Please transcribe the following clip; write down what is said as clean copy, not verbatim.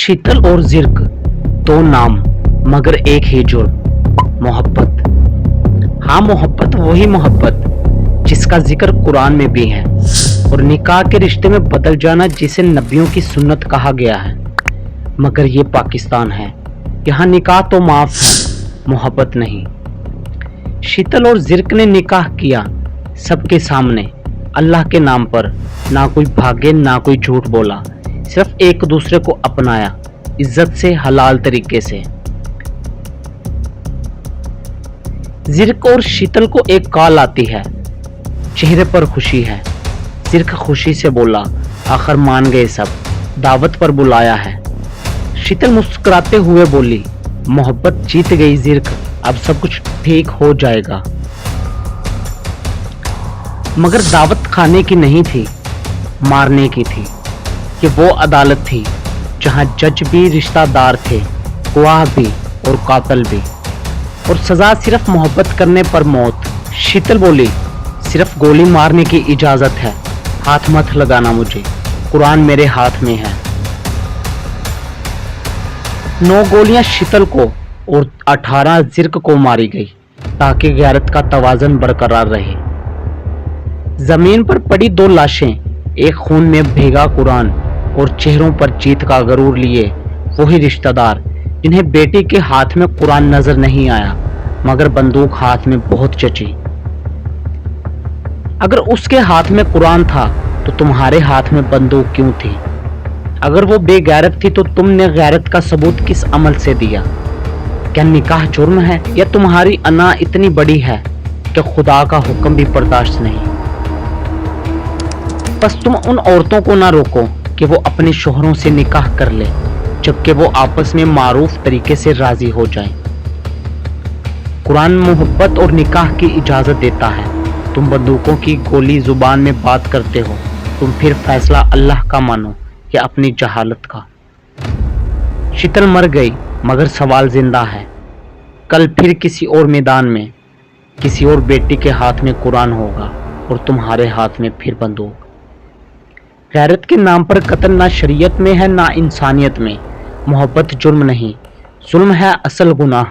शीतल और जिर्क, दो नाम मगर एक ही जुर्म, मोहब्बत। हाँ, मोहब्बत वही मोहब्बत जिसका जिक्र कुरान में भी है, और निकाह के रिश्ते में बदल जाना जिसे नबियों की सुन्नत कहा गया है। मगर ये पाकिस्तान है, यहाँ निकाह तो माफ है, मोहब्बत नहीं। शीतल और जिर्क ने निकाह किया सबके सामने, अल्लाह के नाम पर, ना कोई भागे ना कोई झूठ बोला, सिर्फ एक दूसरे को अपनाया, इज्जत से, हलाल तरीके से। जिर्क और शीतल को एक कॉल आती है, चेहरे पर खुशी है। जिर्क खुशी से बोला, आखिर मान गए सब, दावत पर बुलाया है। शीतल मुस्कुराते हुए बोली, मोहब्बत जीत गई जिर्क, अब सब कुछ ठीक हो जाएगा। मगर दावत खाने की नहीं थी, मारने की थी। कि वो अदालत थी जहां जज भी रिश्तेदार थे, गवाह भी और कातिल भी, और सजा सिर्फ मोहब्बत करने पर मौत। शीतल बोली, सिर्फ गोली मारने की इजाजत है, हाथ मत लगाना मुझे, कुरान मेरे हाथ में है। 9 गोलियां शीतल को और 18 जिर्क को मारी गई ताकि गैरत का तवाज़न बरकरार रहे। जमीन पर पड़ी 2 लाशें, एक खून में भीगा कुरान और चेहरों पर जीत का गरूर लिए वही रिश्तेदार जिन्हें बेटी के हाथ में कुरान नजर नहीं आया, मगर बंदूक हाथ में बहुत चची। अगर उसके हाथ में कुरान था तो तुम्हारे हाथ में बंदूक क्यों थी? अगर वो बेगैरत थी तो तुमने गैरत का सबूत किस अमल से दिया? क्या निकाह जुर्म है, या तुम्हारी अना इतनी बड़ी है कि खुदा का हुक्म भी बर्दाश्त नहीं? बस तुम उन औरतों को ना रोको कि वो अपने शोहरों से निकाह कर ले, जबकि वो आपस में मारूफ तरीके से राजी हो जाएं। कुरान मोहब्बत और निकाह की इजाजत देता है। तुम बंदूकों की गोली जुबान में बात करते हो, तुम फिर फैसला अल्लाह का मानो या अपनी जहालत का। शीतल मर गई मगर सवाल जिंदा है। कल फिर किसी और मैदान में किसी और बेटी के हाथ में कुरान होगा और तुम्हारे हाथ में फिर बंदूक। गैरत के नाम पर कत्ल ना शरीयत में है ना इंसानियत में। मोहब्बत जुर्म नहीं, जुल्म है असल गुनाह।